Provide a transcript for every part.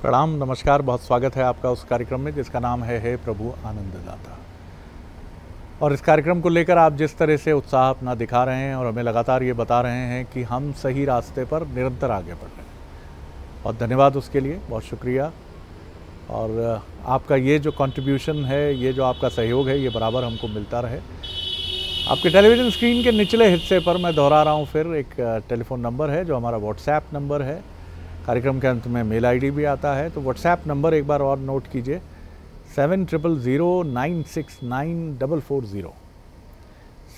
प्रणाम, नमस्कार, बहुत स्वागत है आपका उस कार्यक्रम में जिसका नाम है हे प्रभु आनंददाता। और इस कार्यक्रम को लेकर आप जिस तरह से उत्साह अपना दिखा रहे हैं और हमें लगातार ये बता रहे हैं कि हम सही रास्ते पर निरंतर आगे बढ़ रहे हैं, और धन्यवाद उसके लिए, बहुत शुक्रिया। और आपका ये जो कंट्रीब्यूशन है, ये जो आपका सहयोग है, ये बराबर हमको मिलता रहे। आपके टेलीविज़न स्क्रीन के निचले हिस्से पर मैं दोहरा रहा हूँ फिर एक टेलीफ़ोन नंबर है जो हमारा व्हाट्सएप नंबर है। कार्यक्रम के अंत में मेल आईडी भी आता है, तो व्हाट्सएप नंबर एक बार और नोट कीजिए 7009694440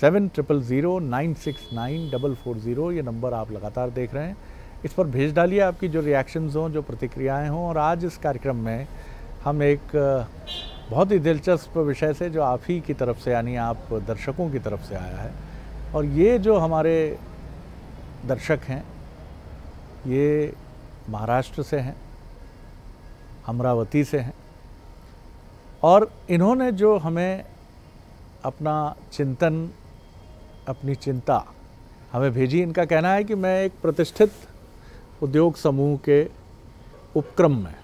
7009694440। ये नंबर आप लगातार देख रहे हैं, इस पर भेज डालिए आपकी जो रिएक्शंस हों, जो प्रतिक्रियाएं हों। और आज इस कार्यक्रम में हम एक बहुत ही दिलचस्प विषय से जो आप ही की तरफ से, यानी आप दर्शकों की तरफ से आया है, और ये जो हमारे दर्शक हैं ये महाराष्ट्र से हैं, अमरावती से हैं, और इन्होंने जो हमें अपना चिंतन, अपनी चिंता हमें भेजी। इनका कहना है कि मैं एक प्रतिष्ठित उद्योग समूह के उपक्रम में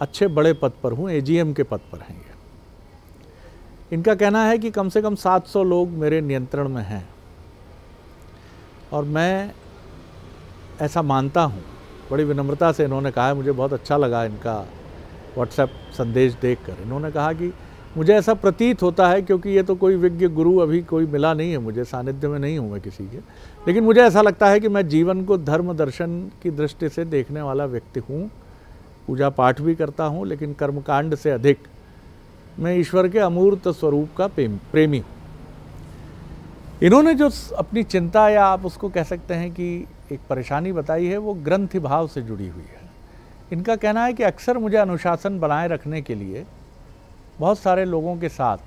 अच्छे बड़े पद पर हूँ, एजीएम के पद पर हैं ये। इनका कहना है कि कम से कम 700 लोग मेरे नियंत्रण में हैं, और मैं ऐसा मानता हूँ। बड़ी विनम्रता से इन्होंने कहा है, मुझे बहुत अच्छा लगा इनका व्हाट्सएप संदेश देखकर। इन्होंने कहा कि मुझे ऐसा प्रतीत होता है, क्योंकि ये तो कोई विज्ञ गुरु अभी कोई मिला नहीं है मुझे, सानिध्य में नहीं हूँ मैं किसी के, लेकिन मुझे ऐसा लगता है कि मैं जीवन को धर्म दर्शन की दृष्टि से देखने वाला व्यक्ति हूँ। पूजा पाठ भी करता हूँ, लेकिन कर्मकांड से अधिक मैं ईश्वर के अमूर्त स्वरूप का प्रेमी हूँ। इन्होंने जो अपनी चिंता, या आप उसको कह सकते हैं कि एक परेशानी बताई है, वो ग्रंथि भाव से जुड़ी हुई है। इनका कहना है कि अक्सर मुझे अनुशासन बनाए रखने के लिए बहुत सारे लोगों के साथ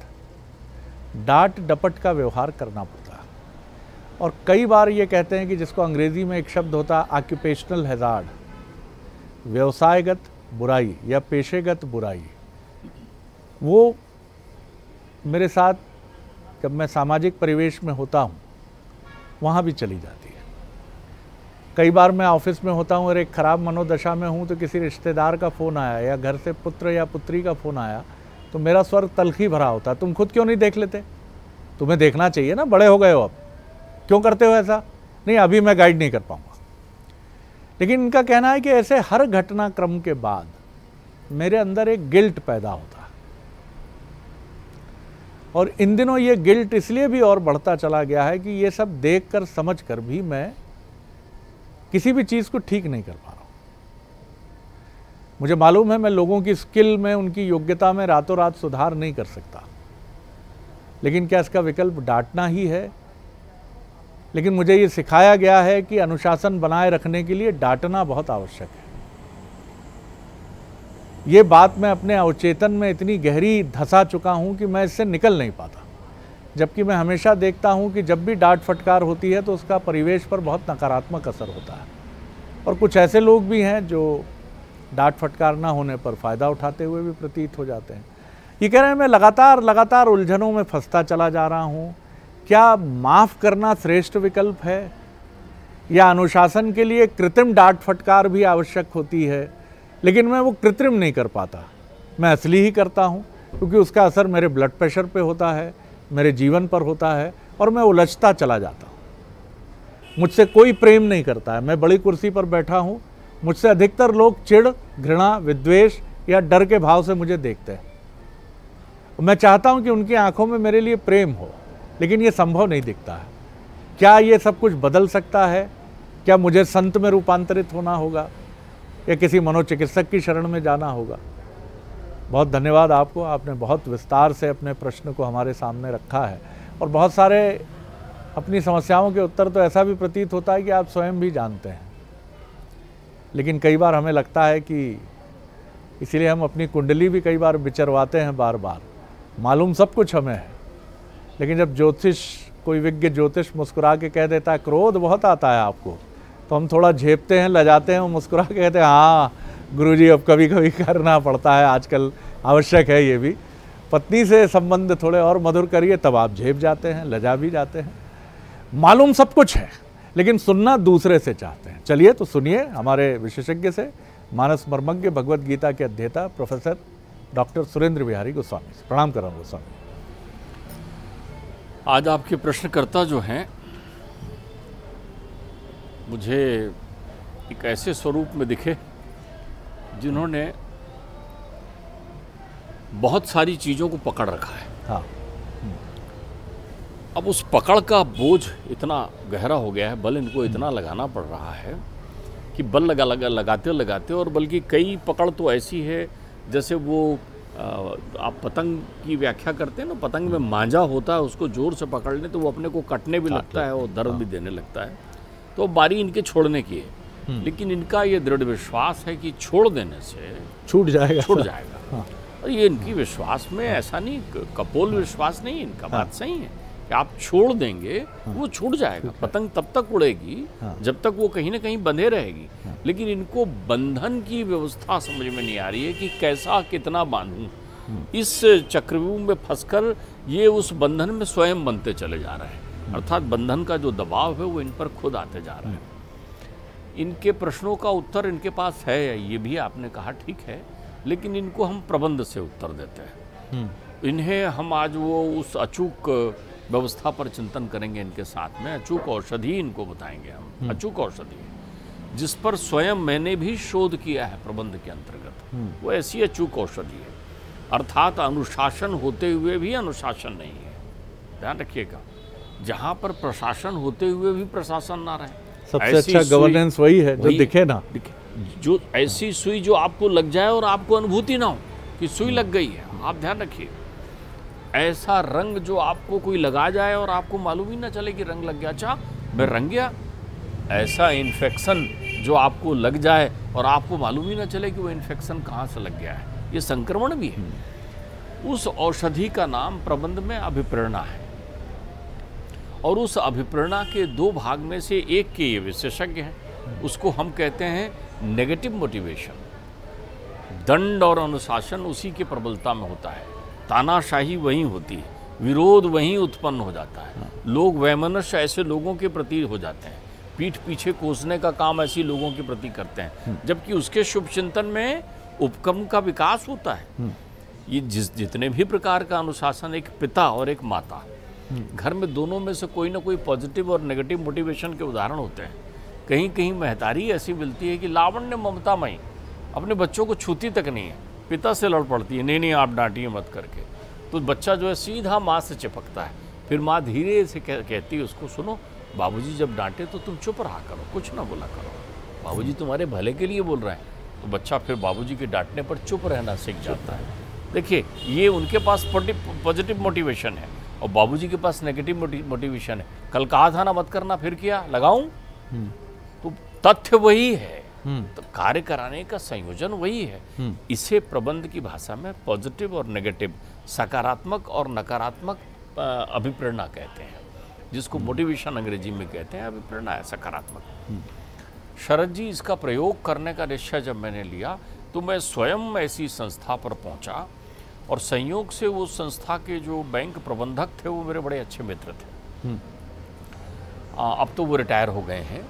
डांट डपट का व्यवहार करना पड़ता है, और कई बार ये कहते हैं कि जिसको अंग्रेज़ी में एक शब्द होता है ऑक्यूपेशनल हैज़ार्ड, व्यवसायगत बुराई या पेशेगत बुराई, वो मेरे साथ जब मैं सामाजिक परिवेश में होता हूँ वहाँ भी चली जाती है। कई बार मैं ऑफिस में होता हूँ और एक ख़राब मनोदशा में हूँ, तो किसी रिश्तेदार का फ़ोन आया या घर से पुत्र या पुत्री का फ़ोन आया, तो मेरा स्वर तलखी भरा होता है, तुम खुद क्यों नहीं देख लेते? तुम्हें देखना चाहिए ना, बड़े हो गए हो, अब क्यों करते हो ऐसा? नहीं, अभी मैं गाइड नहीं कर पाऊँगा। लेकिन इनका कहना है कि ऐसे हर घटनाक्रम के बाद मेरे अंदर एक गिल्ट पैदा होता है, और इन दिनों ये गिल्ट इसलिए भी और बढ़ता चला गया है कि ये सब देखकर समझकर भी मैं किसी भी चीज़ को ठीक नहीं कर पा रहा हूँ। मुझे मालूम है मैं लोगों की स्किल में, उनकी योग्यता में रातों रात सुधार नहीं कर सकता, लेकिन क्या इसका विकल्प डांटना ही है? लेकिन मुझे ये सिखाया गया है कि अनुशासन बनाए रखने के लिए डांटना बहुत आवश्यक है। ये बात मैं अपने अवचेतन में इतनी गहरी धंसा चुका हूँ कि मैं इससे निकल नहीं पाता, जबकि मैं हमेशा देखता हूँ कि जब भी डांट फटकार होती है तो उसका परिवेश पर बहुत नकारात्मक असर होता है। और कुछ ऐसे लोग भी हैं जो डांट फटकार ना होने पर फ़ायदा उठाते हुए भी प्रतीत हो जाते हैं। ये कह रहे हैं मैं लगातार उलझनों में फंसता चला जा रहा हूँ। क्या माफ़ करना श्रेष्ठ विकल्प है, या अनुशासन के लिए कृत्रिम डांट फटकार भी आवश्यक होती है? लेकिन मैं वो कृत्रिम नहीं कर पाता, मैं असली ही करता हूँ, क्योंकि उसका असर मेरे ब्लड प्रेशर पे होता है, मेरे जीवन पर होता है, और मैं उलझता चला जाता हूँ। मुझसे कोई प्रेम नहीं करता है। मैं बड़ी कुर्सी पर बैठा हूँ, मुझसे अधिकतर लोग चिढ़, घृणा, विद्वेष या डर के भाव से मुझे देखते हैं। मैं चाहता हूँ कि उनकी आंखों में मेरे लिए प्रेम हो, लेकिन ये संभव नहीं दिखता है। क्या ये सब कुछ बदल सकता है? क्या मुझे संत में रूपांतरित होना होगा, या किसी मनोचिकित्सक की शरण में जाना होगा? बहुत धन्यवाद आपको, आपने बहुत विस्तार से अपने प्रश्न को हमारे सामने रखा है, और बहुत सारे अपनी समस्याओं के उत्तर तो ऐसा भी प्रतीत होता है कि आप स्वयं भी जानते हैं, लेकिन कई बार हमें लगता है कि इसीलिए हम अपनी कुंडली भी कई बार विचरवाते हैं बार बार। मालूम सब कुछ हमें है, लेकिन जब कोई विज्ञ ज्योतिष मुस्कुरा के कह देता है क्रोध बहुत आता है आपको, तो हम थोड़ा झेपते हैं, लजाते हैं, मुस्कुरा के कहते हैं हाँ गुरुजी अब कभी कभी करना पड़ता है, आजकल आवश्यक है ये भी। पत्नी से संबंध थोड़े और मधुर करिए, तब आप झेप जाते हैं, लजा भी जाते हैं। मालूम सब कुछ है, लेकिन सुनना दूसरे से चाहते हैं। चलिए तो सुनिए हमारे विशेषज्ञ से, मानस मर्मज्ञ भगवद गीता के अध्येता प्रोफेसर डॉक्टर सुरेंद्र बिहारी गोस्वामी। प्रणाम कर रहा हूँ गोस्वामी। आज आपके प्रश्नकर्ता जो हैं मुझे एक ऐसे स्वरूप में दिखे जिन्होंने बहुत सारी चीज़ों को पकड़ रखा है। हाँ। अब उस पकड़ का बोझ इतना गहरा हो गया है, बल इनको इतना लगाना पड़ रहा है कि बल लगाते और बल्कि कई पकड़ तो ऐसी है जैसे वो आप पतंग की व्याख्या करते हैं ना, पतंग में मांझा होता है, उसको जोर से पकड़ लें तो वो अपने को कटने भी लगता है और दर्द भी देने लगता है। तो बारी इनके छोड़ने की है, लेकिन इनका ये दृढ़ विश्वास है कि छोड़ देने से छूट जाएगा। और ये इनकी विश्वास में ऐसा नहीं, कपोल विश्वास नहीं, इनका बात सही है कि आप छोड़ देंगे वो छूट जाएगा। पतंग तब तक उड़ेगी जब तक वो कहीं ना कहीं बंधे रहेगी, लेकिन इनको बंधन की व्यवस्था समझ में नहीं आ रही है कि कैसा कितना बांधूं। इस चक्रव्यूह में फंसकर ये उस बंधन में स्वयं बनते चले जा रहे हैं, अर्थात बंधन का जो दबाव है वो इन पर खुद आते जा रहा है। इनके प्रश्नों का उत्तर इनके पास है, ये भी आपने कहा ठीक है, लेकिन इनको हम प्रबंध से उत्तर देते हैं। इन्हें हम आज वो उस अचूक व्यवस्था पर चिंतन करेंगे इनके साथ में। अचूक औषधि इनको बताएंगे हम, अचूक औषधि जिस पर स्वयं मैंने भी शोध किया है प्रबंध के अंतर्गत। वो ऐसी अचूक औषधि है, अर्थात अनुशासन होते हुए भी अनुशासन नहीं है। ध्यान रखिएगा, जहाँ पर प्रशासन होते हुए भी प्रशासन ना रहे, सबसे अच्छा गवर्नेंस वही है जो दिखे ना, जो ऐसी सुई जो आपको लग जाए और आपको अनुभूति ना हो कि सुई लग गई है। आप ध्यान रखिए, ऐसा रंग जो आपको कोई लगा जाए और आपको मालूम ही ना चले कि रंग लग गया, अच्छा मैं रंग गया। ऐसा इन्फेक्शन जो आपको लग जाए और आपको मालूम ही ना चले कि वो इन्फेक्शन कहाँ से लग गया है, ये संक्रमण भी है। उस औषधि का नाम प्रबंध में अभिप्रेरणा है, और उस अभिप्रेरणा के दो भाग में से एक के ये विशेषज्ञ हैं। उसको हम कहते हैं नेगेटिव मोटिवेशन। दंड और अनुशासन उसी के प्रबलता में होता है, तानाशाही वहीं होती है, विरोध वहीं उत्पन्न हो जाता है। लोग वैमनस्य ऐसे लोगों के प्रति हो जाते हैं, पीठ पीछे कोसने का काम ऐसे लोगों के प्रति करते हैं, जबकि उसके शुभ चिंतन में उपक्रम का विकास होता है। ये जितने भी प्रकार का अनुशासन, एक पिता और एक माता, घर में दोनों में से कोई ना कोई पॉजिटिव और नेगेटिव मोटिवेशन के उदाहरण होते हैं। कहीं कहीं महतारी ऐसी मिलती है कि लावण्य ममतामयी, अपने बच्चों को छूती तक नहीं है, पिता से लड़ पड़ती है, नहीं आप डांटिए मत करके, तो बच्चा जो है सीधा माँ से चिपकता है। फिर माँ धीरे से कहती है उसको, सुनो बाबूजी जब डांटे तो तुम चुप रहा करो, कुछ ना बोला करो, बाबूजी तुम्हारे भले के लिए बोल रहे हैं। तो बच्चा फिर बाबूजी के डांटने पर चुप रहना सीख जाता है। देखिए, ये उनके पास पॉजिटिव मोटिवेशन है और बाबूजी के पास नेगेटिव मोटिवेशन है। कल कहा था ना मत करना, फिर किया, लगाऊं। तो तथ्य वही है, तो कार्य कराने का संयोजन वही है। इसे प्रबंध की भाषा में पॉजिटिव और नेगेटिव, सकारात्मक और नकारात्मक अभिप्रेरणा कहते हैं, जिसको मोटिवेशन अंग्रेजी में कहते हैं, अभिप्रेरणा है सकारात्मक। शरद जी, इसका प्रयोग करने का निश्चय जब मैंने लिया तो मैं स्वयं ऐसी संस्था पर पहुंचा, और संयोग से वो संस्था के जो बैंक प्रबंधक थे वो मेरे बड़े अच्छे मित्र थे। अब तो वो रिटायर हो गए हैं,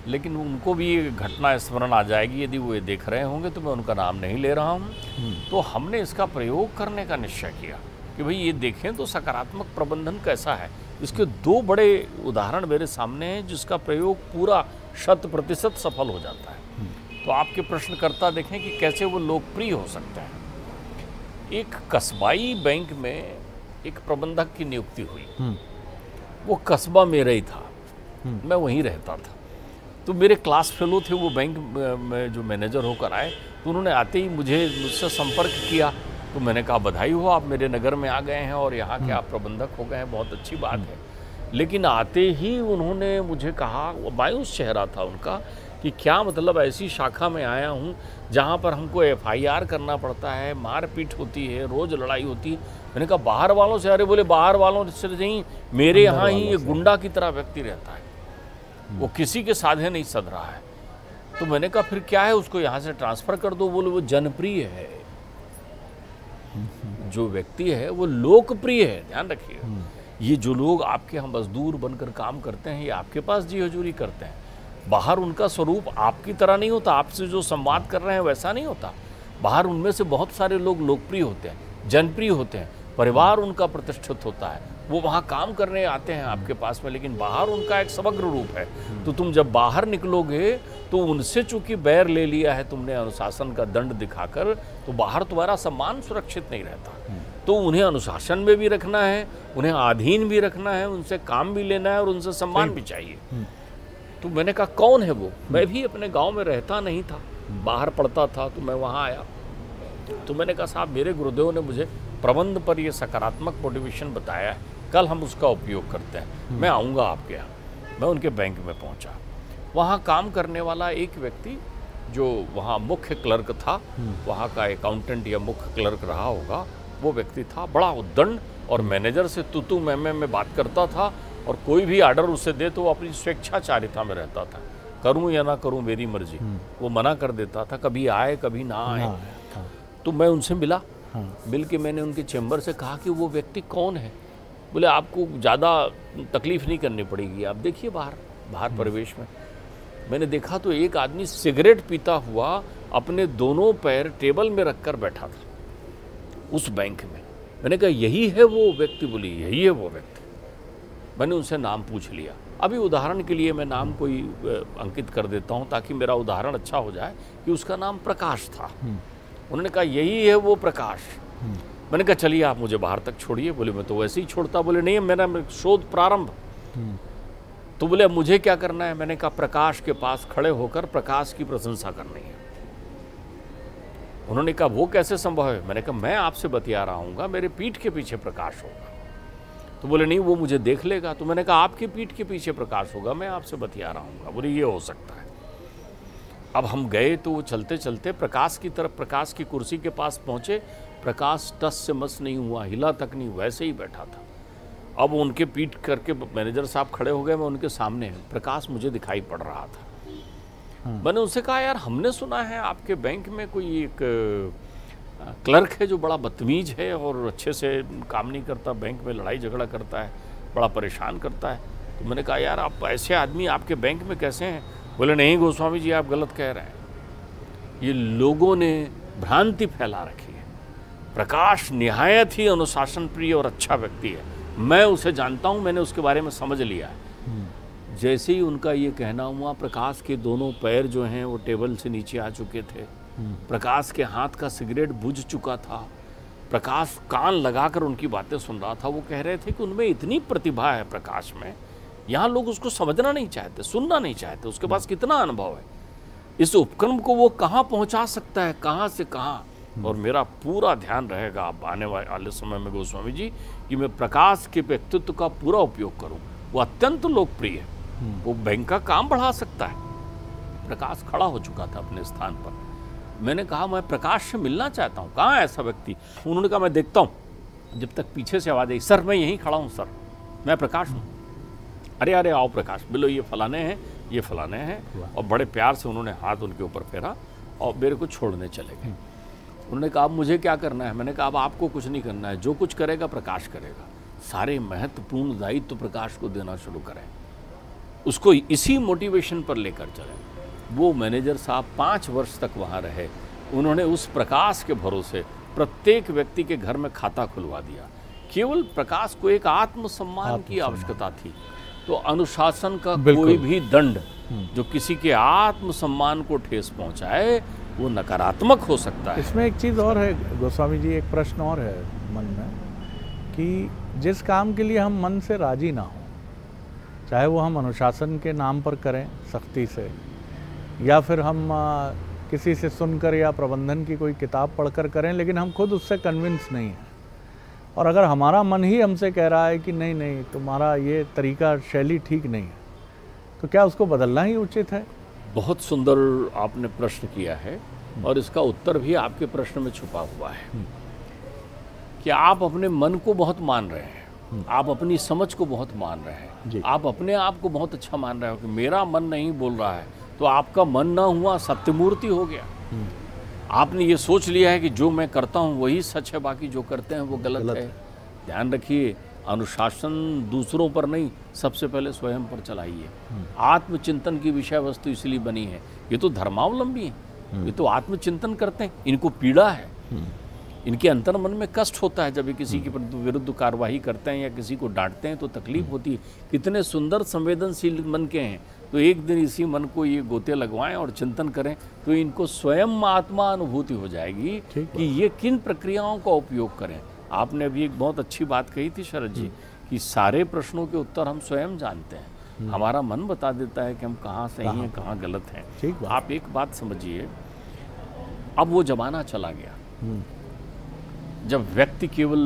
लेकिन उनको भी ये घटना स्मरण आ जाएगी यदि वो ये देख रहे होंगे, तो मैं उनका नाम नहीं ले रहा हूँ। तो हमने इसका प्रयोग करने का निश्चय किया कि भाई ये देखें तो सकारात्मक प्रबंधन कैसा है। इसके दो बड़े उदाहरण मेरे सामने हैं जिसका प्रयोग पूरा 100% सफल हो जाता है। तो आपके प्रश्नकर्ता देखें कि कैसे वो लोकप्रिय हो सकते हैं। एक कस्बाई बैंक में एक प्रबंधक की नियुक्ति हुई, वो कस्बा मेरा ही था, मैं वहीं रहता था। तो मेरे क्लास फेलो थे वो, बैंक में जो मैनेजर होकर आए, तो उन्होंने आते ही मुझसे संपर्क किया। तो मैंने कहा बधाई हो, आप मेरे नगर में आ गए हैं और यहाँ के आप प्रबंधक हो गए हैं, बहुत अच्छी बात है। लेकिन आते ही उन्होंने मुझे कहा, मायूस चेहरा था उनका, कि क्या मतलब ऐसी शाखा में आया हूँ जहाँ पर हमको FIR करना पड़ता है, मारपीट होती है, रोज़ लड़ाई होती है। मैंने कहा बाहर वालों से? अरे बोले बाहर वालों से नहीं, मेरे यहाँ ही ये गुंडा की तरह व्यक्ति रहता है, वो किसी के साधे नहीं सध रहा है। तो मैंने कहा फिर क्या है, उसको यहाँ से ट्रांसफ़र कर दो। बोले वो जनप्रिय है, जो व्यक्ति है वो लोकप्रिय है। ध्यान रखिए, ये जो लोग आपके यहाँ मजदूर बनकर काम करते हैं, ये आपके पास जी हजूरी करते हैं, बाहर उनका स्वरूप आपकी तरह नहीं होता, आपसे जो संवाद कर रहे हैं वैसा नहीं होता। बाहर उनमें से बहुत सारे लोग लोकप्रिय होते हैं, जनप्रिय होते हैं, परिवार उनका प्रतिष्ठित होता है, वो वहाँ काम करने आते हैं आपके पास में, लेकिन बाहर उनका एक समग्र रूप है। तो तुम जब बाहर निकलोगे तो उनसे चूंकि बैर ले लिया है तुमने अनुशासन का दंड दिखाकर, तो बाहर तुम्हारा सम्मान सुरक्षित नहीं रहता। तो उन्हें अनुशासन में भी रखना है, उन्हें अधीन भी रखना है, उनसे काम भी लेना है और उनसे सम्मान भी चाहिए। तो मैंने कहा कौन है वो? मैं भी अपने गाँव में रहता नहीं था, बाहर पढ़ता था, तो मैं वहाँ आया। तो मैंने कहा साहब मेरे गुरुदेव ने मुझे प्रबंध पर ये सकारात्मक मोटिवेशन बताया है, कल हम उसका उपयोग करते हैं, मैं आऊँगा आपके यहाँ। मैं उनके बैंक में पहुँचा, वहाँ काम करने वाला एक व्यक्ति जो वहाँ मुख्य क्लर्क था, वहाँ का अकाउंटेंट या मुख्य क्लर्क रहा होगा, वो व्यक्ति था। बड़ा उद्दंड और मैनेजर से तू मैं बात करता था, और कोई भी आर्डर उसे दे तो वो अपनी स्वेच्छाचारिता में रहता था, करूँ या ना करूँ मेरी मर्जी। वो मना कर देता था, कभी आए कभी ना आए। तो मैं उनसे मिला, मिल के मैंने उनके चैम्बर से कहा कि वो व्यक्ति कौन है। बोले आपको ज़्यादा तकलीफ़ नहीं करनी पड़ेगी, आप देखिए बाहर परिवेश में। मैंने देखा तो एक आदमी सिगरेट पीता हुआ अपने दोनों पैर टेबल में रखकर बैठा था उस बैंक में। मैंने कहा यही है वो व्यक्ति? बोली यही है वो व्यक्ति। मैंने उनसे नाम पूछ लिया। अभी उदाहरण के लिए मैं नाम कोई अंकित कर देता हूँ ताकि मेरा उदाहरण अच्छा हो जाए कि उसका नाम प्रकाश था। उन्होंने कहा यही है वो प्रकाश। मैंने कहा चलिए आप मुझे बाहर तक छोड़िए। बोले मैं तो वैसे ही छोड़ता। बोले नहीं मेरा शोध प्रारंभ। तो बोले अब मुझे क्या करना है? मैंने कहा प्रकाश के पास खड़े होकर प्रकाश की प्रशंसा करनी है। उन्होंने कहा वो कैसे संभव है? मैंने कहा मैं आपसे बतिया रहा हूँगा, मेरे पीठ के पीछे प्रकाश होगा। तो बोले नहीं वो मुझे देख लेगा। तो मैंने कहा आपकी पीठ के पीछे प्रकाश होगा, मैं आपसे बतिया रहा हूँगा। बोले ये हो सकता है। अब हम गए तो वो चलते चलते प्रकाश की तरफ, प्रकाश की कुर्सी के पास पहुँचे। प्रकाश टस से मस नहीं हुआ, हिला तक नहीं, वैसे ही बैठा था। अब उनके पीठ करके मैनेजर साहब खड़े हो गए, मैं उनके सामने। प्रकाश मुझे दिखाई पड़ रहा था। मैंने उनसे कहा यार हमने सुना है आपके बैंक में कोई एक क्लर्क है जो बड़ा बदतमीज है और अच्छे से काम नहीं करता, बैंक में लड़ाई झगड़ा करता है, बड़ा परेशान करता है। तो मैंने कहा यार आप ऐसे आदमी आपके बैंक में कैसे हैं? बोले नहीं गोस्वामी जी आप गलत कह रहे हैं, ये लोगों ने भ्रांति फैला रखी है। प्रकाश निहायत ही अनुशासन प्रिय और अच्छा व्यक्ति है, मैं उसे जानता हूँ, मैंने उसके बारे में समझ लिया है। जैसे ही उनका ये कहना हुआ, प्रकाश के दोनों पैर जो हैं वो टेबल से नीचे आ चुके थे। प्रकाश के हाथ का सिगरेट बुझ चुका था। प्रकाश कान लगाकर उनकी बातें सुन रहा था। वो कह रहे थे कि उनमें इतनी प्रतिभा है प्रकाश में, यहाँ लोग उसको समझना नहीं चाहते, सुनना नहीं चाहते, उसके पास कितना अनुभव है, इस उपक्रम को वो कहाँ पहुँचा सकता है, कहाँ से कहाँ। और मेरा पूरा ध्यान रहेगा अब आने वाले समय में गोस्वामी जी कि मैं प्रकाश के व्यक्तित्व का पूरा उपयोग करूं। वो अत्यंत लोकप्रिय है, वो बैंक का काम बढ़ा सकता है। प्रकाश खड़ा हो चुका था अपने स्थान पर। मैंने कहा मैं प्रकाश से मिलना चाहता हूं, कहाँ है ऐसा व्यक्ति? उन्होंने कहा मैं देखता हूं। जब तक पीछे से आवाज़ आई, सर मैं यहीं खड़ा हूँ सर, मैं प्रकाश हूँ। अरे अरे आओ प्रकाश, बोलो ये फलाने हैं, ये फलाने हैं। और बड़े प्यार से उन्होंने हाथ उनके ऊपर फेरा और मेरे को छोड़ने चले गए। उन्होंने कहा अब मुझे क्या करना है? मैंने कहा अब आपको कुछ नहीं करना है, जो कुछ करेगा प्रकाश करेगा। सारे महत्वपूर्ण दायित्व तो प्रकाश को देना शुरू करें, उसको इसी मोटिवेशन पर लेकर चलें। वो मैनेजर साहब 5 वर्ष तक वहाँ रहे। उन्होंने उस प्रकाश के भरोसे प्रत्येक व्यक्ति के घर में खाता खुलवा दिया। केवल प्रकाश को एक आत्मसम्मान की आवश्यकता थी। तो अनुशासन का कोई भी दंड जो किसी के आत्मसम्मान को ठेस पहुँचाए वो नकारात्मक हो सकता है। इसमें एक चीज़ और है गोस्वामी जी, एक प्रश्न और है मन में कि जिस काम के लिए हम मन से राजी ना हो, चाहे वो हम अनुशासन के नाम पर करें सख्ती से, या फिर हम किसी से सुनकर या प्रबंधन की कोई किताब पढ़कर करें, लेकिन हम खुद उससे कन्विंस नहीं हैं, और अगर हमारा मन ही हमसे कह रहा है कि नहीं नहीं तुम्हारा ये तरीका शैली ठीक नहीं है, तो क्या उसको बदलना ही उचित है? बहुत सुंदर आपने प्रश्न किया है और इसका उत्तर भी आपके प्रश्न में छुपा हुआ है कि आप अपने मन को बहुत मान रहे हैं, आप अपनी समझ को बहुत मान रहे हैं, आप अपने आप को बहुत अच्छा मान रहे हो कि मेरा मन नहीं बोल रहा है, तो आपका मन ना हुआ सत्यमूर्ति हो गया। आपने ये सोच लिया है कि जो मैं करता हूँ वही सच है, बाकी जो करते हैं वो गलत है। ध्यान रखिए अनुशासन दूसरों पर नहीं, सबसे पहले स्वयं पर चलाइए। आत्मचिंतन की विषय वस्तु इसलिए बनी है। ये तो धर्मावलंबी हैं, ये तो आत्मचिंतन करते हैं, इनको पीड़ा है, इनके अंतर मन में कष्ट होता है जब ये किसी के विरुद्ध कार्रवाई करते हैं या किसी को डांटते हैं तो तकलीफ होती है। कितने सुंदर संवेदनशील मन के हैं, तो एक दिन इसी मन को ये गोते लगवाएं और चिंतन करें तो इनको स्वयं आत्मा अनुभूति हो जाएगी कि ये किन प्रक्रियाओं का उपयोग करें। आपने अभी एक बहुत अच्छी बात कही थी शरद जी कि सारे प्रश्नों के उत्तर हम स्वयं जानते हैं, हमारा मन बता देता है कि हम कहाँ सही हैं कहाँ गलत हैं। आप एक बात समझिए, अब वो जमाना चला गया जब व्यक्ति केवल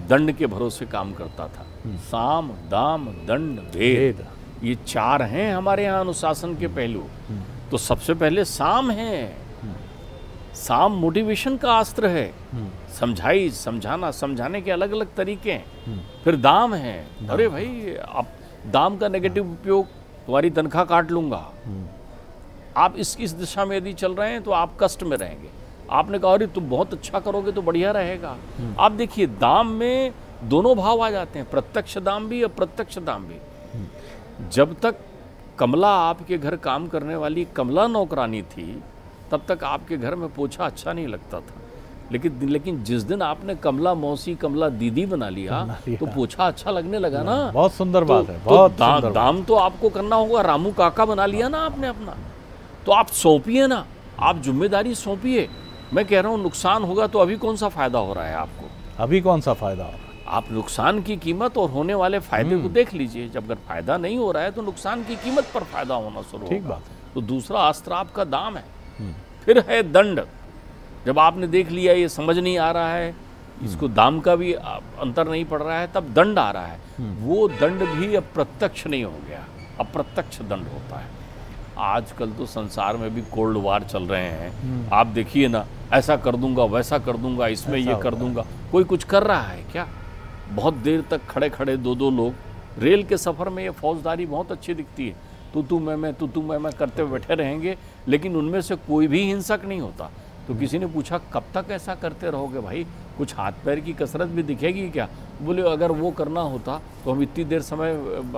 दंड के भरोसे काम करता था। साम दाम दंड भेद, ये चार हैं हमारे यहाँ अनुशासन के पहलू। तो सबसे पहले साम है, साम मोटिवेशन का अस्त्र है, समझाई समझाना, समझाने के अलग अलग तरीके हैं। फिर दाम है, अरे भाई आप दाम का नेगेटिव उपयोग, तुम्हारी तनख्वाह काट लूंगा, आप इस दिशा में यदि चल रहे हैं तो आप कष्ट में रहेंगे। आपने कहा अरे तुम बहुत अच्छा करोगे तो बढ़िया रहेगा। आप देखिए दाम में दोनों भाव आ जाते हैं, प्रत्यक्ष दाम भी, अप्रत्यक्ष दाम भी। जब तक कमला आपके घर काम करने वाली कमला नौकरानी थी तब तक आपके घर में पोछा अच्छा नहीं लगता था, लेकिन जिस दिन आपने कमला मौसी कमला दीदी बना लिया तो पोछा अच्छा लगने लगा ना। बहुत सुंदर बात है, बहुत सुंदर। दाम तो आपको करना होगा, रामू काका बना लिया ना आपने अपना, तो आप सौंपिए ना, आप जिम्मेदारी सौंपिए। मैं कह रहा हूँ नुकसान होगा तो अभी कौन सा फायदा हो रहा है आपको, अभी कौन सा फायदा हो रहा है? आप नुकसान की कीमत और होने वाले फायदे को देख लीजिए। जब अगर फायदा नहीं हो रहा है तो नुकसान की कीमत पर फायदा होना शुरू होगा। तो दूसरा अस्त्र आपका दाम है। फिर है दंड। जब आपने देख लिया ये समझ नहीं आ रहा है, इसको दाम का भी अंतर नहीं पड़ रहा है, तब दंड आ रहा है। वो दंड भी अप्रत्यक्ष नहीं हो गया, अप्रत्यक्ष दंड होता है। आजकल तो संसार में भी कोल्ड वार चल रहे हैं। आप देखिए ना, ऐसा कर दूंगा वैसा कर दूंगा, इसमें ये कर दूंगा। कोई कुछ कर रहा है क्या? बहुत देर तक खड़े खड़े दो लोग रेल के सफ़र में, ये फौजदारी बहुत अच्छी दिखती है, तू मैं करते बैठे रहेंगे, लेकिन उनमें से कोई भी हिंसक नहीं होता। तो किसी ने पूछा कब तक ऐसा करते रहोगे भाई, कुछ हाथ पैर की कसरत भी दिखेगी क्या? बोले अगर वो करना होता तो हम इतनी देर समय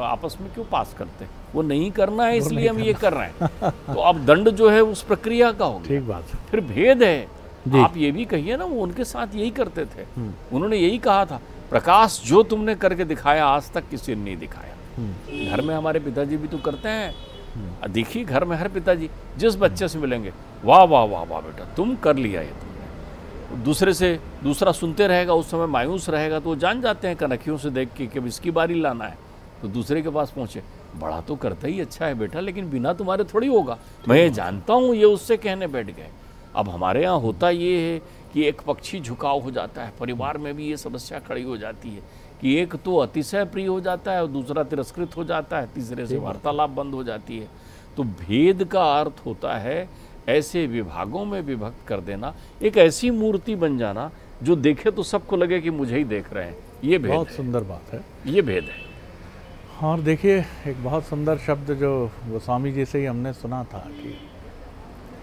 आपस में क्यों पास करते, वो नहीं करना है इसलिए हम ये कर रहे हैं। तो अब दंड जो है उस प्रक्रिया का हो गया। ठीक बात है। फिर भेद है, आप ये भी कहिए ना, वो उनके साथ यही करते थे, उन्होंने यही कहा था, प्रकाश जो तुमने करके दिखाया आज तक किसी ने नहीं दिखाया। घर में हमारे पिताजी भी तो करते हैं, देखिए घर में हर पिताजी जिस बच्चे से मिलेंगे, वाह वाह वाह वाह बेटा तुम कर लिया ये तुमने। दूसरे से दूसरा सुनते रहेगा, उस समय मायूस रहेगा, तो वो जान जाते हैं कनखियों से देख के कि अब इसकी बारी लाना है, तो दूसरे के पास पहुँचे, बड़ा तो करता ही अच्छा है बेटा, लेकिन बिना तुम्हारे थोड़ी होगा, मैं ये जानता हूँ, ये उससे कहने बैठ गए। अब हमारे यहाँ होता ये है कि एक पक्षी झुकाव हो जाता है, परिवार में भी ये समस्या खड़ी हो जाती है कि एक तो अतिशय प्रिय हो जाता है और दूसरा तिरस्कृत हो जाता है, तीसरे से वार्तालाप बंद हो जाती है। तो भेद का अर्थ होता है ऐसे विभागों में विभक्त कर देना, एक ऐसी मूर्ति बन जाना जो देखे तो सबको लगे कि मुझे ही देख रहे हैं। ये भेद बहुत सुंदर बात है, ये भेद है। और देखिए एक बहुत सुंदर शब्द जो गोस्वामी जी से ही हमने सुना था कि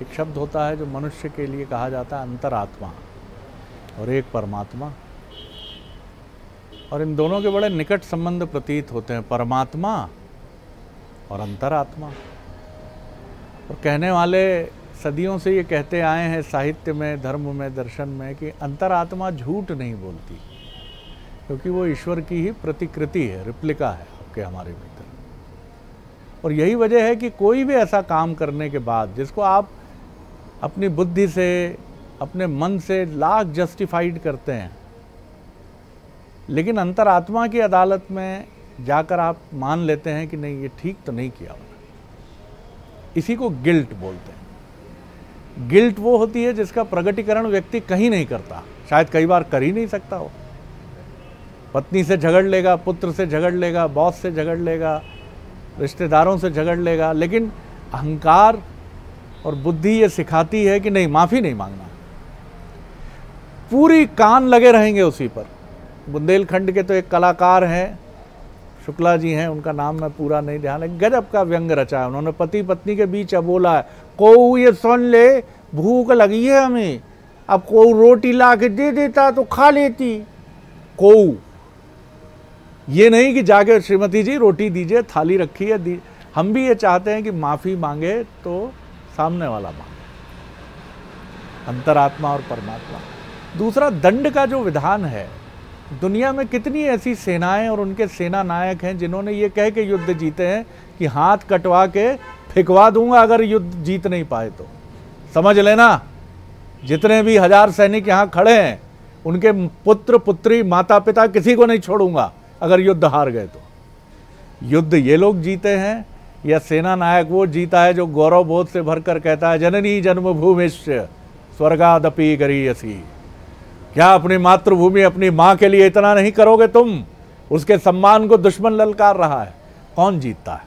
एक शब्द होता है जो मनुष्य के लिए कहा जाता है अंतरात्मा, और एक परमात्मा, और इन दोनों के बड़े निकट संबंध प्रतीत होते हैं, परमात्मा और अंतरात्मा। और कहने वाले सदियों से ये कहते आए हैं साहित्य में, धर्म में, दर्शन में कि अंतरात्मा झूठ नहीं बोलती, क्योंकि वो ईश्वर की ही प्रतिकृति है, रिप्लिका है आपके हमारे भीतर। और यही वजह है कि कोई भी ऐसा काम करने के बाद जिसको आप अपनी बुद्धि से, अपने मन से लाख जस्टिफाइड करते हैं, लेकिन अंतरात्मा की अदालत में जाकर आप मान लेते हैं कि नहीं ये ठीक तो नहीं किया मैंने, इसी को गिल्ट बोलते हैं। गिल्ट वो होती है जिसका प्रगटीकरण व्यक्ति कहीं नहीं करता, शायद कई बार कर ही नहीं सकता हो। पत्नी से झगड़ लेगा, पुत्र से झगड़ लेगा, बॉस से झगड़ लेगा, रिश्तेदारों से झगड़ लेगा, लेकिन अहंकार और बुद्धि ये सिखाती है कि नहीं, माफ़ी नहीं मांगना, पूरी कान लगे रहेंगे उसी पर। बुंदेलखंड के तो एक कलाकार हैं, शुक्ला जी हैं, उनका नाम मैं पूरा नहीं ध्यान है, गजब का व्यंग रचा है उन्होंने। पति पत्नी के बीच बोला है, को ये सुन ले, भूख लगी है हमें, अब को रोटी ला के दे देता तो खा लेती। को ये नहीं कि जाके श्रीमती जी रोटी दीजिए, थाली रखी है, हम भी ये चाहते हैं कि माफ़ी मांगे तो सामने वाला मांगे, अंतरात्मा और परमात्मा। दूसरा, दंड का जो विधान है, दुनिया में कितनी ऐसी सेनाएं और उनके सेना नायक हैं जिन्होंने ये कह के युद्ध जीते हैं कि हाथ कटवा के फेंकवा दूंगा अगर युद्ध जीत नहीं पाए तो। समझ लेना, जितने भी 1000 सैनिक यहाँ खड़े हैं, उनके पुत्र पुत्री माता पिता किसी को नहीं छोड़ूंगा अगर युद्ध हार गए तो। युद्ध ये लोग जीते हैं या सेना नायक वो जीता है जो गौरव बोध से भरकर कहता है जननी जन्मभूमिश्च स्वर्गादपि गरीयसी। क्या अपनी मातृभूमि, अपनी माँ के लिए इतना नहीं करोगे तुम? उसके सम्मान को दुश्मन ललकार रहा है, कौन जीतता है?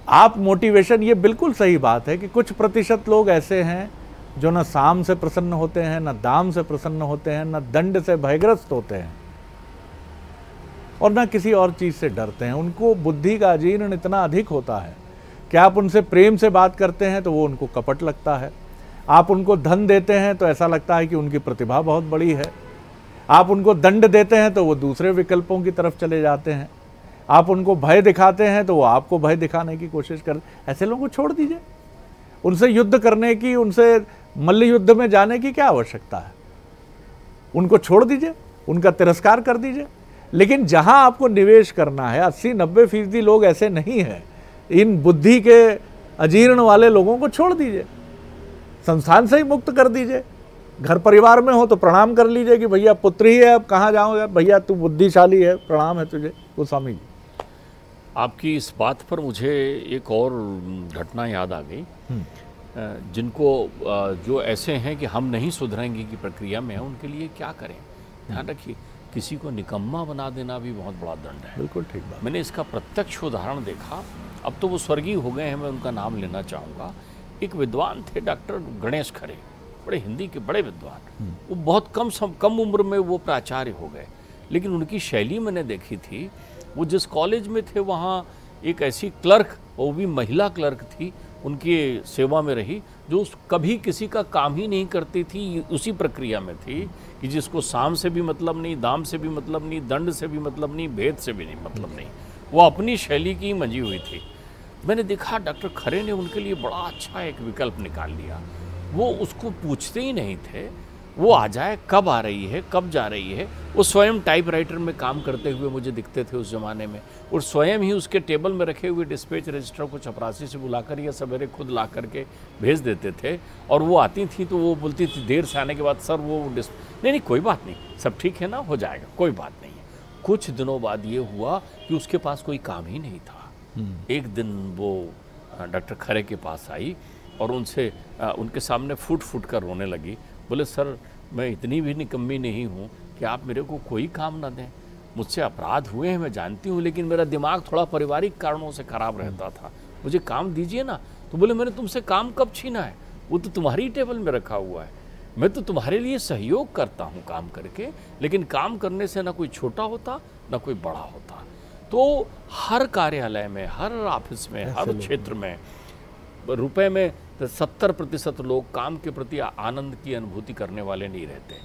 आप मोटिवेशन, ये बिल्कुल सही बात है कि कुछ प्रतिशत लोग ऐसे हैं जो न साम से प्रसन्न होते हैं, न दाम से प्रसन्न होते हैं, न दंड से भयग्रस्त होते हैं और न किसी और चीज़ से डरते हैं। उनको बुद्धि का अजीर्ण इतना अधिक होता है कि आप उनसे प्रेम से बात करते हैं तो वो उनको कपट लगता है, आप उनको धन देते हैं तो ऐसा लगता है कि उनकी प्रतिभा बहुत बड़ी है, आप उनको दंड देते हैं तो वो दूसरे विकल्पों की तरफ चले जाते हैं, आप उनको भय दिखाते हैं तो वो आपको भय दिखाने की कोशिश करते। ऐसे लोगों को छोड़ दीजिए, उनसे युद्ध करने की, उनसे मल्ल युद्ध में जाने की क्या आवश्यकता है? उनको छोड़ दीजिए, उनका तिरस्कार कर दीजिए। लेकिन जहां आपको निवेश करना है, 80-90% लोग ऐसे नहीं हैं। इन बुद्धि के अजीर्ण वाले लोगों को छोड़ दीजिए, संस्थान से ही मुक्त कर दीजिए। घर परिवार में हो तो प्रणाम कर लीजिए कि भैया पुत्र ही है, अब कहाँ जाओगे, भैया तू बुद्धिशाली है, प्रणाम है तुझे, गोस्वामी जी। आपकी इस बात पर मुझे एक और घटना याद आ गई। जिनको जो ऐसे हैं कि हम नहीं सुधरेंगे की प्रक्रिया में है, उनके लिए क्या करें? ध्यान रखिए, किसी को निकम्मा बना देना भी बहुत बड़ा दंड है। बिल्कुल ठीक बात। मैंने इसका प्रत्यक्ष उदाहरण देखा। अब तो वो स्वर्गीय हो गए हैं, मैं उनका नाम लेना चाहूँगा। एक विद्वान थे, डॉक्टर गणेश खरे, बड़े हिंदी के बड़े विद्वान। वो बहुत कम उम्र में वो प्राचार्य हो गए, लेकिन उनकी शैली मैंने देखी थी। वो जिस कॉलेज में थे वहाँ एक ऐसी क्लर्क, वो भी महिला क्लर्क थी, उनकी सेवा में रही, जो कभी किसी का काम ही नहीं करती थी। उसी प्रक्रिया में थी कि जिसको साम से भी मतलब नहीं, दाम से भी मतलब नहीं, दंड से भी मतलब नहीं, भेद से भी नहीं मतलब नहीं, वो अपनी शैली की मंजी हुई थी। मैंने देखा डॉक्टर खरे ने उनके लिए बड़ा अच्छा एक विकल्प निकाल लिया। वो उसको पूछते ही नहीं थे, वो आ जाए, कब आ रही है, कब जा रही है। वो स्वयं टाइपराइटर में काम करते हुए मुझे दिखते थे उस ज़माने में, और स्वयं ही उसके टेबल में रखे हुए डिस्पैच रजिस्टर को चपरासी से बुलाकर या सवेरे खुद ला करके भेज देते थे। और वो आती थी तो वो बोलती थी देर से आने के बाद, सर वो नहीं कोई बात नहीं, सब ठीक है ना, हो जाएगा, कोई बात नहीं है। कुछ दिनों बाद ये हुआ कि उसके पास कोई काम ही नहीं था। एक दिन वो डॉक्टर खरे के पास आई और उनसे उनके सामने फूट कर रोने लगी। बोले सर, मैं इतनी भी निकम्मी नहीं हूँ कि आप मेरे को कोई काम ना दें। मुझसे अपराध हुए हैं, मैं जानती हूँ, लेकिन मेरा दिमाग थोड़ा पारिवारिक कारणों से ख़राब रहता था, मुझे काम दीजिए ना। तो बोले मैंने तुमसे काम कब छीना है, वो तो तुम्हारी टेबल में रखा हुआ है। मैं तो तुम्हारे लिए सहयोग करता हूँ काम करके, लेकिन काम करने से ना कोई छोटा होता ना कोई बड़ा होता। तो हर कार्यालय में, हर ऑफिस में, हर क्षेत्र में रुपए में 70% लोग काम के प्रति आनंद की अनुभूति करने वाले नहीं रहते।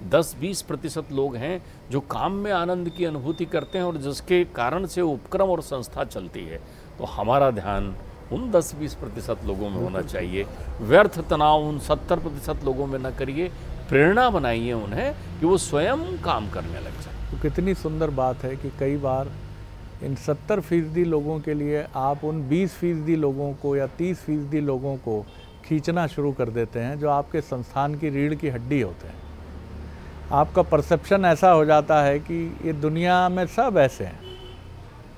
10-20% लोग हैं जो काम में आनंद की अनुभूति करते हैं और जिसके कारण से उपक्रम और संस्था चलती है। तो हमारा ध्यान उन 10-20% लोगों में होना चाहिए। व्यर्थ तनाव उन 70% लोगों में न करिए, प्रेरणा बनाइए उन्हें कि वो स्वयं काम करने लग जाए। तो कितनी सुंदर बात है कि कई बार इन 70% लोगों के लिए आप उन 20% लोगों को या 30% लोगों को खींचना शुरू कर देते हैं जो आपके संस्थान की रीढ़ की हड्डी होते हैं। आपका परसेप्शन ऐसा हो जाता है कि ये दुनिया में सब ऐसे हैं,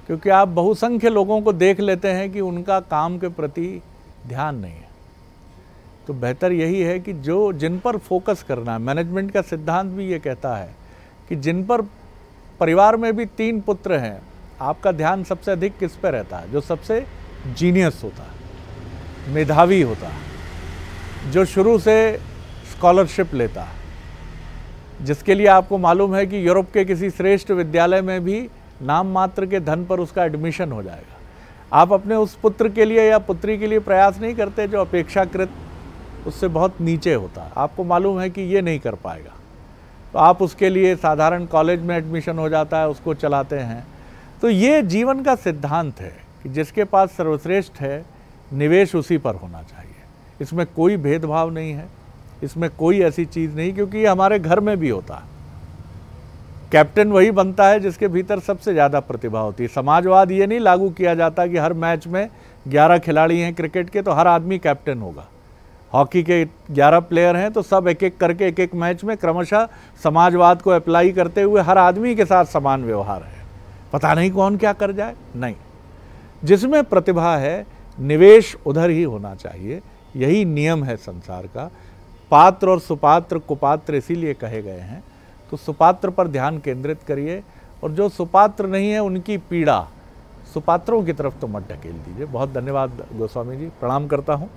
क्योंकि आप बहुसंख्य लोगों को देख लेते हैं कि उनका काम के प्रति ध्यान नहीं है। तो बेहतर यही है कि जिन पर फोकस करना है। मैनेजमेंट का सिद्धांत भी ये कहता है कि जिन पर परिवार में भी 3 पुत्र हैं, आपका ध्यान सबसे अधिक किस पे रहता है? जो सबसे जीनियस होता है, मेधावी होता है, जो शुरू से स्कॉलरशिप लेता है, जिसके लिए आपको मालूम है कि यूरोप के किसी श्रेष्ठ विद्यालय में भी नाम मात्र के धन पर उसका एडमिशन हो जाएगा। आप अपने उस पुत्र के लिए या पुत्री के लिए प्रयास नहीं करते जो अपेक्षाकृत उससे बहुत नीचे होता है। आपको मालूम है कि ये नहीं कर पाएगा तो आप उसके लिए साधारण कॉलेज में एडमिशन हो जाता है, उसको चलाते हैं। तो ये जीवन का सिद्धांत है कि जिसके पास सर्वश्रेष्ठ है, निवेश उसी पर होना चाहिए। इसमें कोई भेदभाव नहीं है, इसमें कोई ऐसी चीज़ नहीं, क्योंकि ये हमारे घर में भी होता है। कैप्टन वही बनता है जिसके भीतर सबसे ज़्यादा प्रतिभा होती है। समाजवाद ये नहीं लागू किया जाता कि हर मैच में 11 खिलाड़ी हैं क्रिकेट के तो हर आदमी कैप्टन होगा। हॉकी के 11 प्लेयर हैं तो सब एक एक करके एक एक मैच में क्रमशः समाजवाद को अप्लाई करते हुए हर आदमी के साथ समान व्यवहार है। पता नहीं कौन क्या कर जाए, नहीं। जिसमें प्रतिभा है, निवेश उधर ही होना चाहिए। यही नियम है संसार का। पात्र और सुपात्र कुपात्र इसीलिए कहे गए हैं। तो सुपात्र पर ध्यान केंद्रित करिए, और जो सुपात्र नहीं है उनकी पीड़ा सुपात्रों की तरफ तो मत ढकेल दीजिए। बहुत धन्यवाद गोस्वामी जी, प्रणाम करता हूँ।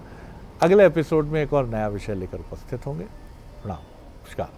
अगले एपिसोड में एक और नया विषय लेकर उपस्थित होंगे। प्रणाम, नमस्कार।